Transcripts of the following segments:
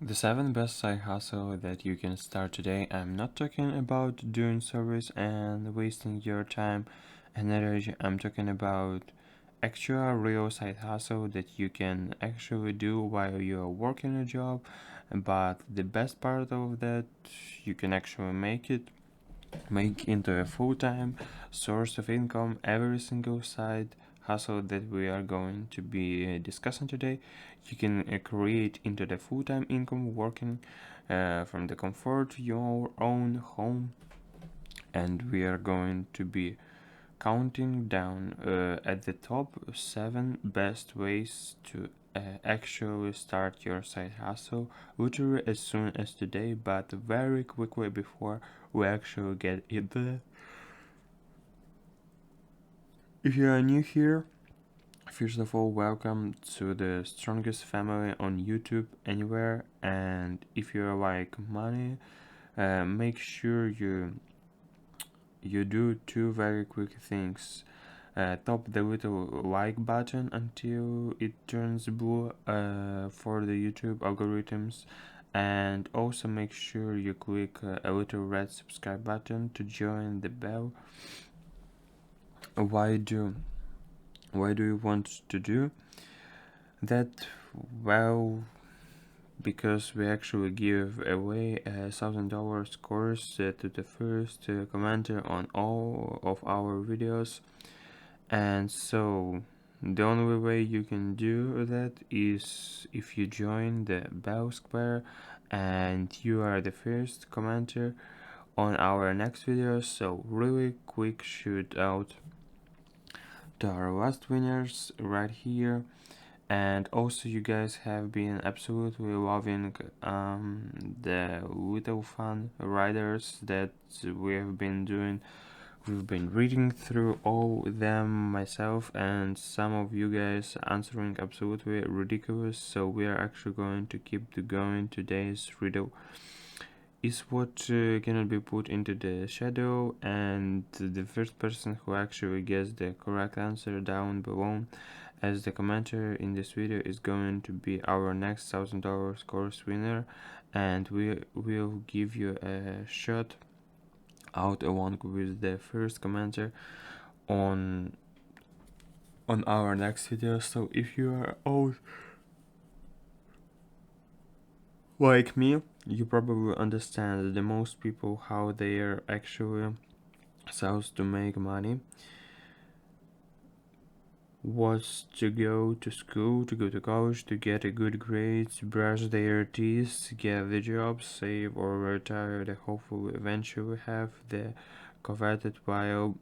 The 7 best side hustle that you can start today. I'm not talking about doing service and wasting your time and energy. I'm talking about actual real side hustle that you can actually do while you're working a job. But the best part of that, you can actually make into a full-time source of income. Every single side hustle that we are going to be discussing today, you can create into the full-time income working from the comfort of your own home. And we are going to be counting down at the top 7 best ways to actually start your side hustle literally as soon as today, but very quickly before we actually get it there. If you are new here, first of all, welcome to the strongest family on YouTube anywhere. And if you like money, make sure you do two very quick things. Tap the little like button until it turns blue for the YouTube algorithms, and also make sure you click a little red subscribe button to join the bell. Why do you want to do that? Well, because we actually give away $1,000 course to the first commenter on all of our videos. And so the only way you can do that is if you join the Bell Square and you are the first commenter on our next video. So really quick shout out to our last winners right here. And also you guys have been absolutely loving the little fun riders that we have been doing. We've been reading through all them myself, and some of you guys answering absolutely ridiculous, so we are actually going to keep going. Today's riddle is what cannot be put into the shadow, and the first person who actually gets the correct answer down below as the commenter in this video is going to be our next $1,000 course winner, and we will give you a shot out along with the first commenter on our next video. So if you are old like me, you probably understand that most people how they are actually supposed to make money was to go to school, to go to college, to get a good grades, brush their teeth, get the job, save or retire, they hopefully eventually have the coveted while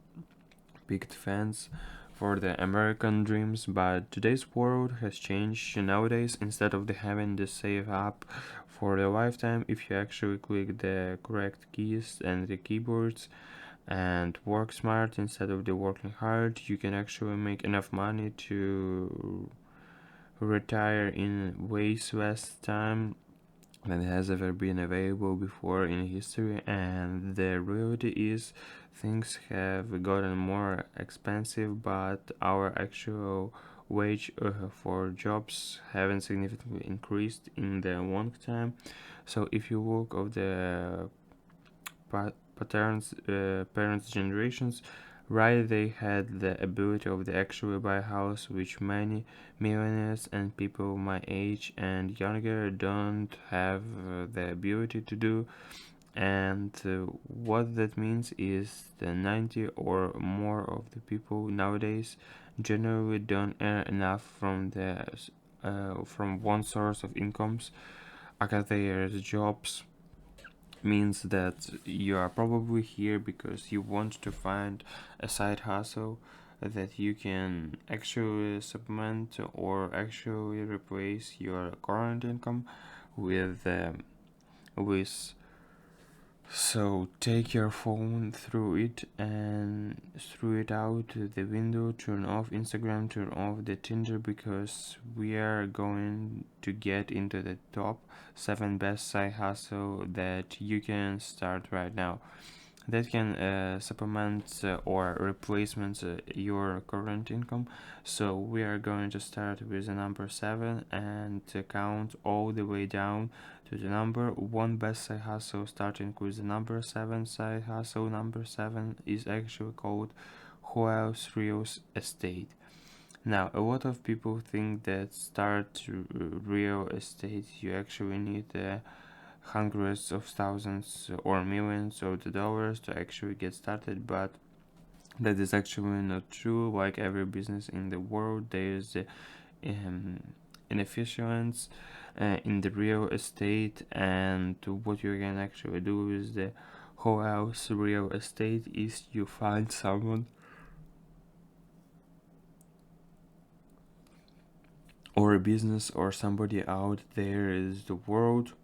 picket fence for the American dreams. But today's world has changed. Nowadays, instead of having the save up for the lifetime, if you actually click the correct keys and the keyboards and work smart instead of the working hard, you can actually make enough money to retire in way less time than has ever been available before in history. And the reality is things have gotten more expensive, but our actual wage for jobs haven't significantly increased in the long time. So if you look of the parents generations, right, they had the ability of the actually buy a house, which many millionaires and people my age and younger don't have the ability to do. And what that means is the 90 or more of the people nowadays generally don't earn enough from one source of incomes. Because their jobs means that you are probably here because you want to find a side hustle that you can actually supplement or actually replace your current income with. So take your phone through it and throw it out the window, turn off Instagram, turn off the Tinder, because we are going to get into the top 7 best side hustle that you can start right now. that can supplement or replacement your current income. So we are going to start with the number 7 and count all the way down to the number 1 best side hustle, starting with the number 7 side hustle. Number 7 is actually called Wholesale Real Estate. Now, a lot of people think that start real estate you actually need hundreds of thousands or millions of the dollars to actually get started, but that is actually not true. Like every business in the world, there is um, inefficiency in the real estate, and what you can actually do with the whole house real estate is you find someone or a business or somebody out there is the world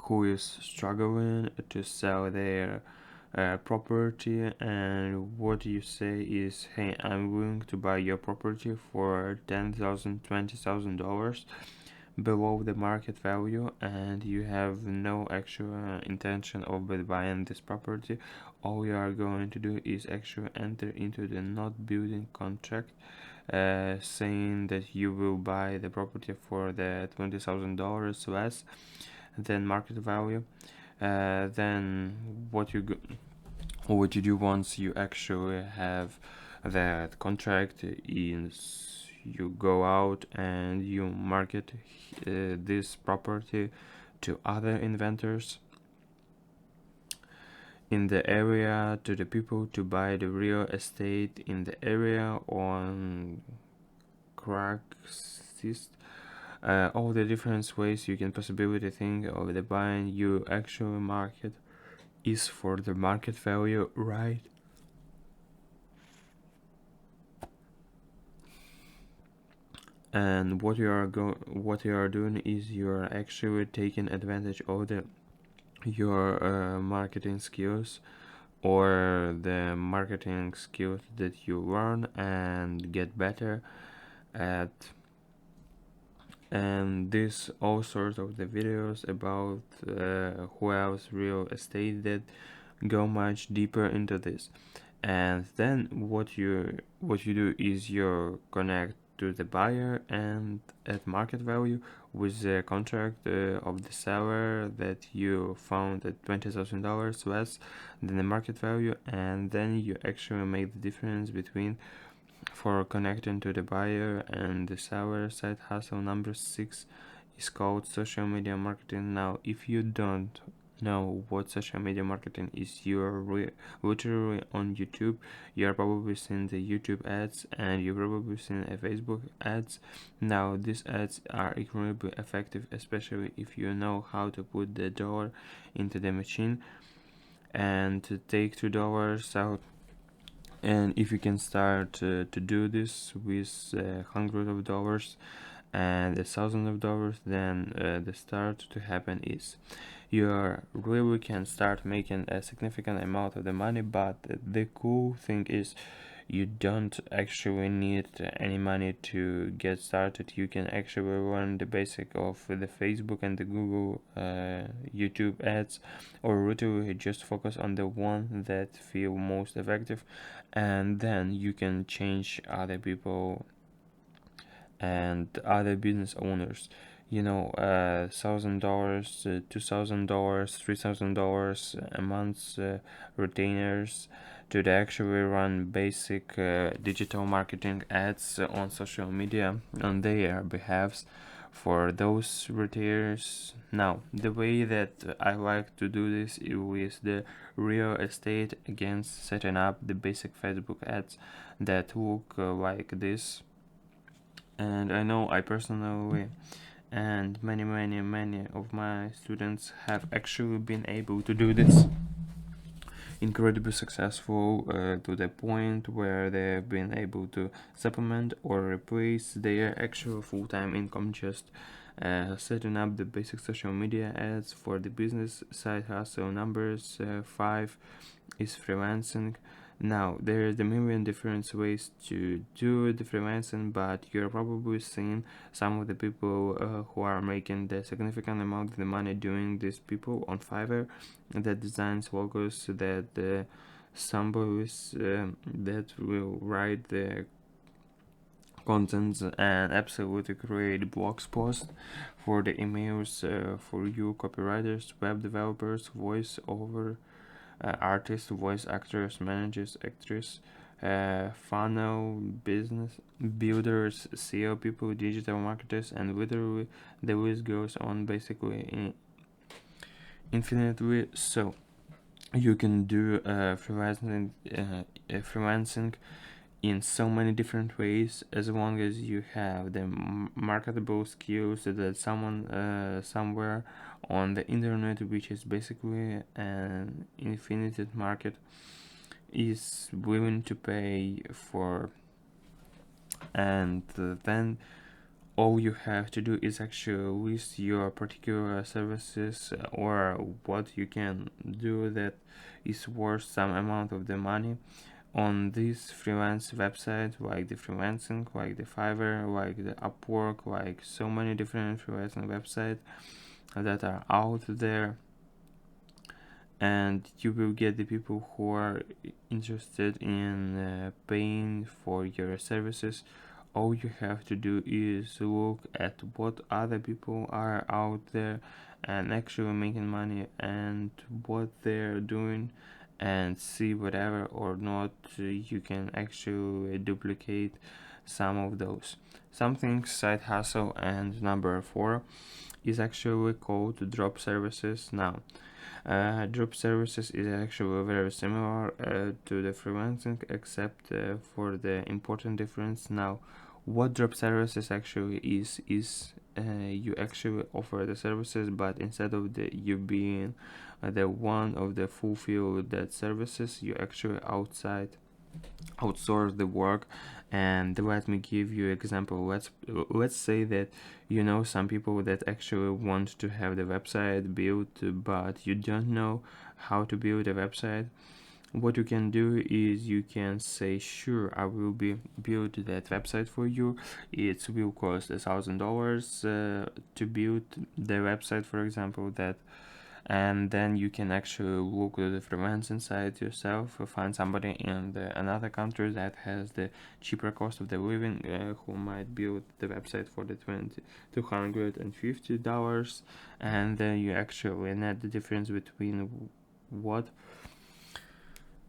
who is struggling to sell their property, and what you say is, hey, I'm willing to buy your property for $10,000 $20,000 below the market value, and you have no actual intention of buying this property. All you are going to do is actually enter into the not building contract, saying that you will buy the property for the $20,000 less than market value. Then what you do once you actually have that contract is you go out and you market this property to other inventors in the area, to the people to buy the real estate in the area on Craigslist. All the different ways you can possibly think of the buying you actually market is for the market value, right? And what you are doing is you are actually taking advantage of your marketing skills or the marketing skills that you learn and get better at. And this all sorts of the videos about who else real estate that go much deeper into this. And then what you do is you connect to the buyer and at market value with the contract of the seller that you found at $20,000 less than the market value, and then you actually make the difference between for connecting to the buyer and the seller. Side hustle number 6 is called social media marketing. Now, if you don't know what social media marketing is, you're literally on YouTube. You're probably seeing the YouTube ads and you've probably seen a Facebook ads. Now, these ads are incredibly effective, especially if you know how to put the dollar into the machine and to take $2 out. And if you can start to do this with hundreds of dollars and thousands of dollars, then the start to happen is you really can start making a significant amount of the money. But the cool thing is you don't actually need any money to get started. You can actually learn the basic of the Facebook and the Google YouTube ads, or literally just focus on the one that feel most effective, and then you can change other people and other business owners. $1,000, $2,000, $3,000 a month retainers to actually run basic digital marketing ads on social media on their behalves for those retailers. Now, the way that I like to do this is with the real estate against setting up the basic Facebook ads that look like this. And I know I personally and many of my students have actually been able to do this incredibly successful to the point where they've been able to supplement or replace their actual full-time income just setting up the basic social media ads for the business side hustle. Numbers 5 is freelancing. Now, there's a million different ways to do the freelancing, but you're probably seeing some of the people who are making the significant amount of the money doing these people on Fiverr, that designs logos, that somebody's that will write the contents and absolutely create blogs posts for the emails for you copywriters, web developers, voice over artists, voice actors, managers, actors, funnel business builders, SEO people, digital marketers, and literally the list goes on basically infinitely. So you can do freelancing in so many different ways, as long as you have the marketable skills that someone somewhere on the internet, which is basically an infinite market, is willing to pay for. And then all you have to do is actually list your particular services or what you can do that is worth some amount of the money on this freelance website, like the Freelancing, like the Fiverr, like the Upwork, like so many different freelancing websites that are out there. And you will get the people who are interested in paying for your services. All you have to do is look at what other people are out there and actually making money and what they're doing, and see whatever or not you can actually duplicate some of those. Something side hustle. And number 4 is actually called drop services. Now, drop services is actually very similar to the freelancing, except for the important difference. Now, what drop services actually is you actually offer the services, but instead of you being the one of the fulfill that services, you actually outsource the work. And let me give you example. Let's say that you know some people that actually want to have the website built, but you don't know how to build a website. What you can do is you can say, sure, I will build that website for you. It will cost $1,000 to build the website, for example, that. And then you can actually look at the freelancing site yourself, find somebody in another country that has the cheaper cost of the living, who might build the website for the $250, and then you actually net the difference between what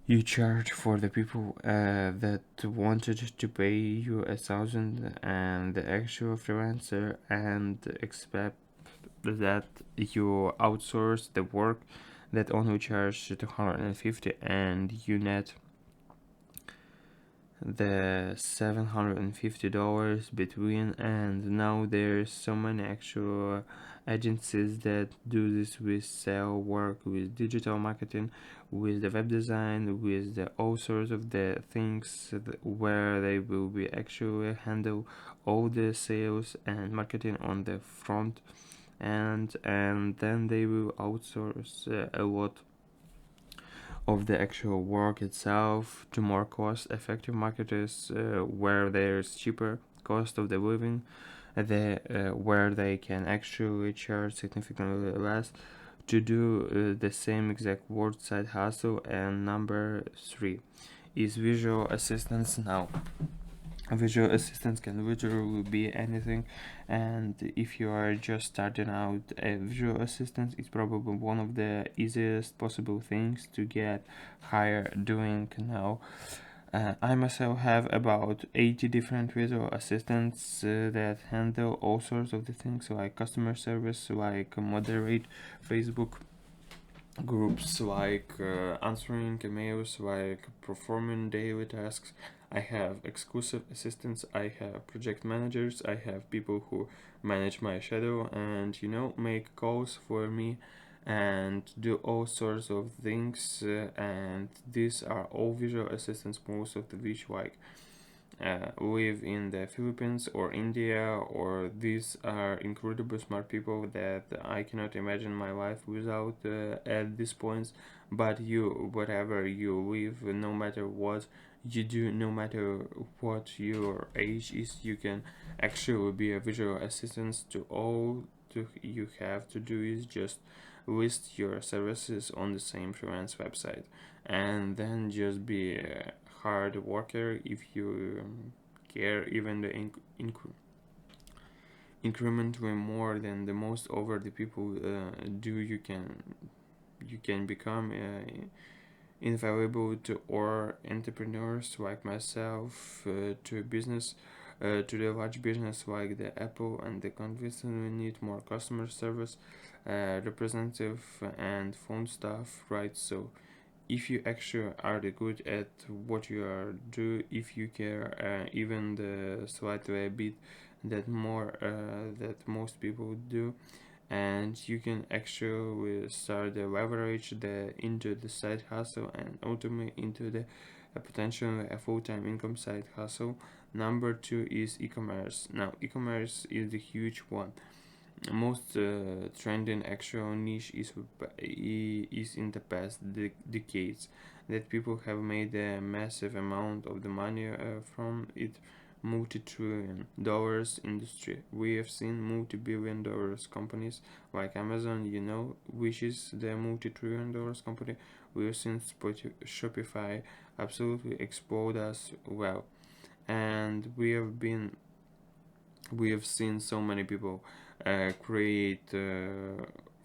you charge for the people that wanted to pay you 1,000 and the actual freelancer, and expect that you outsource the work that only charge 250 and you net the $750 between. And now there's so many actual agencies that do this with sale work, with digital marketing, with the web design, with the all sorts of the things where they will be actually handle all the sales and marketing on the front, and then they will outsource a lot of the actual work itself to more cost-effective marketers, where there's cheaper cost of the living, where they can actually charge significantly less to do the same exact word side hustle. And number 3 is visual assistants. Now, visual assistants can literally be anything, and if you are just starting out, a visual assistant is probably one of the easiest possible things to get hired doing now. I myself have about 80 different visual assistants that handle all sorts of the things, like customer service, like moderate Facebook groups, like answering emails, like performing daily tasks. I have exclusive assistants, I have project managers, I have people who manage my schedule and make calls for me and do all sorts of things, and these are all visual assistants, most of the which like live in the Philippines or India, or these are incredible smart people that I cannot imagine my life without at this point. But you, whatever you live, no matter what you do, no matter what your age is, you can actually be a visual assistant to all you have to do is just list your services on the same freelance website, and then just be hard worker. If you care, even the incrementally more than the most over the people do, you can become invaluable to or entrepreneurs like myself, to business, to the large business like the Apple, and the constantly need more customer service representative and phone staff, right? So if you actually are the good at what you are do, if you care even the slightly a bit that more that most people do, and you can actually start the leverage the into the side hustle and ultimately into the potential a full-time income side hustle. Number two is e-commerce. Now e-commerce is the huge one. Most trending actual niche is in the past decades that people have made a massive amount of the money from it. Multi-trillion dollars industry. We have seen multi-billion dollars companies like Amazon, which is the multi-trillion dollars company. We have seen Shopify absolutely explode as well, and we have seen so many people create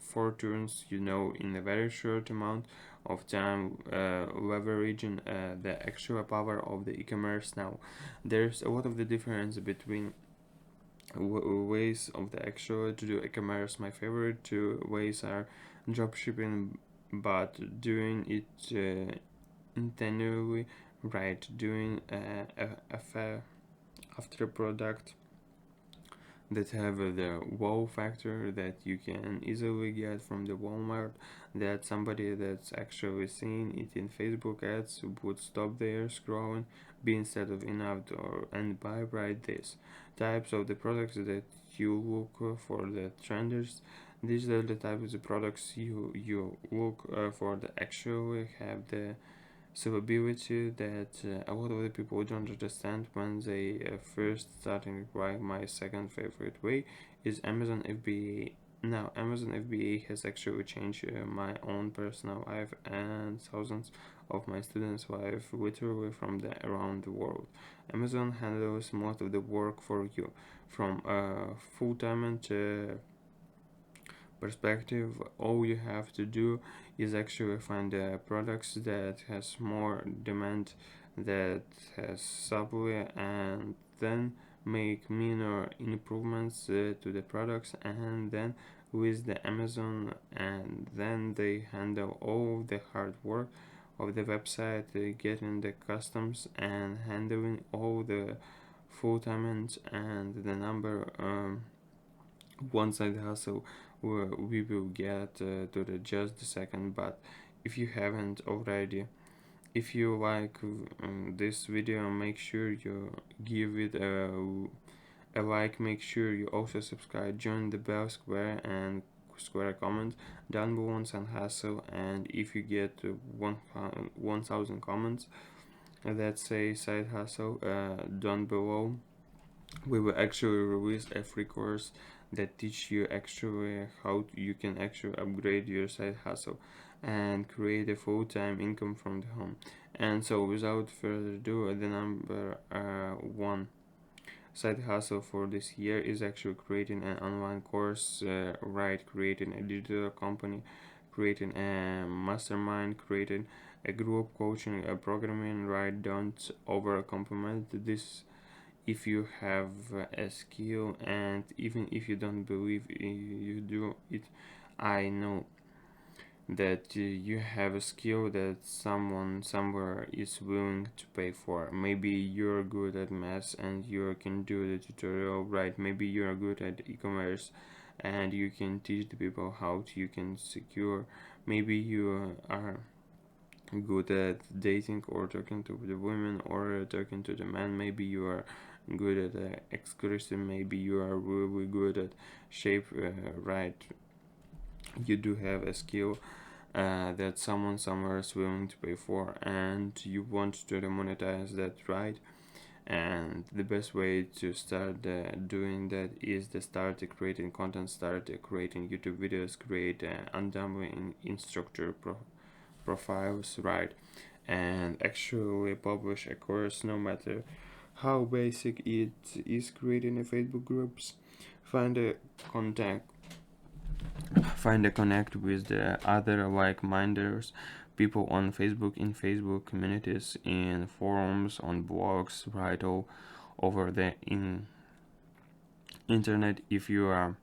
fortunes, in a very short amount of time, leveraging the actual power of the e-commerce. Now, there's a lot of the difference between ways of the actual to do e-commerce. My favorite two ways are dropshipping, but doing it intentionally right, doing after product that have the wow factor that you can easily get from the Walmart, that somebody that's actually seeing it in Facebook ads would stop there scrolling, be instead of in out or and buy right this types of the products that you look for the trenders. These are the types of products you look for that actually have the ability that a lot of the people don't understand when they first starting. Why my second favorite way is Amazon FBA. Now Amazon FBA has actually changed my own personal life and thousands of my students' life literally from the around the world. Amazon handles most of the work for you, from full-time to perspective. All you have to do is actually find the products that has more demand, that has supply, and then make minor improvements to the products, and then with the Amazon, and then they handle all the hard work of the website, getting the customs and handling all the fulfillment and the number one side hustle. We will get to the just a second, but if you haven't already, if you like this video, make sure you give it a like, make sure you also subscribe, join the bell square, and square a comment down below on side hustle. And if you get 1000 comments that say side hustle down below, we will actually release a free course that teach you actually how you can actually upgrade your side hustle and create a full-time income from the home. And so without further ado, the number one side hustle for this year is actually creating an online course, right, creating a digital company, creating a mastermind, creating a group coaching, a programming, right. Don't over compliment this. If you have a skill, and even if you don't believe you do it, I know that you have a skill that someone somewhere is willing to pay for. Maybe you're good at math and you can do the tutorial, right? Maybe you're good at e-commerce and you can teach the people how to, you can secure. Maybe you are good at dating or talking to the women or talking to the men. Maybe you are good at excursion. Maybe you are really good at shape. Right, you do have a skill that someone somewhere is willing to pay for, and you want to monetize that, right? And the best way to start doing that is to start creating content, start creating YouTube videos, create undumbling instructor profiles, right? And actually publish a course, no matter how basic it is. Creating a Facebook groups, find a contact find a connect with the other like-minders, people on Facebook, in Facebook communities, in forums, on blogs, right, all over the internet. If you are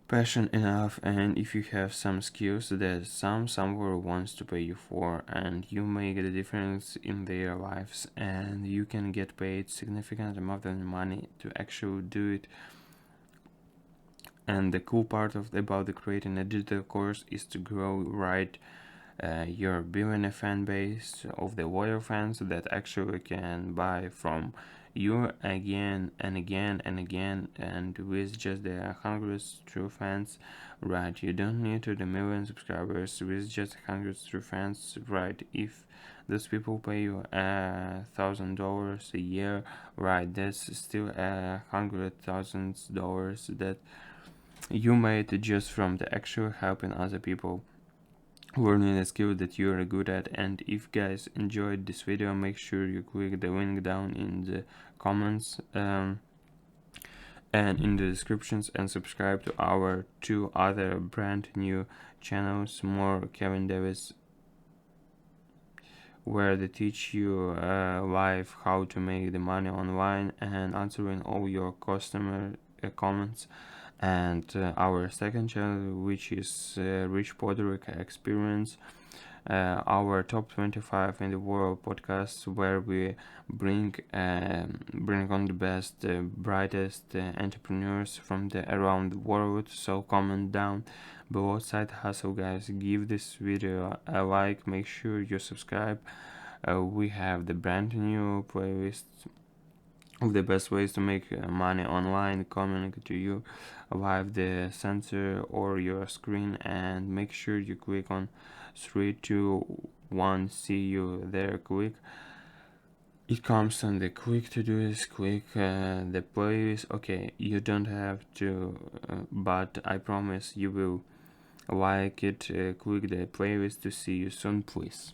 passionate enough and if you have some skills that somewhere wants to pay you for, and you make the difference in their lives, and you can get paid significant amount of money to actually do it. And the cool part about the creating a digital course is to grow, right, your building a fan base of the loyal fans that actually can buy from you again and again and again. And with just the hundreds true fans, right, you don't need to the million subscribers. With just hundreds true fans, right, if those people pay you $1,000 a year, right, that's still $100,000 that you made just from the actual helping other people learning a skill that you are good at. And if guys enjoyed this video, make sure you click the link down in the comments and in the descriptions, and subscribe to our two other brand new channels, more Kevin Davis, where they teach you live how to make the money online and answering all your customer comments, and our second channel, which is Rich Podrick Experience, our top 25 in the world podcast, where we bring on the best, brightest entrepreneurs from around the world. So comment down below side hustle, guys. Give this video a like, make sure you subscribe. We have the brand new playlist of the best ways to make money online coming to you live the sensor or your screen. And make sure you click on 3 2 1, see you there, click. It comes on the click to do is click the playlist. Okay, you don't have to, but I promise you will like it. Click the playlist to see you soon, please.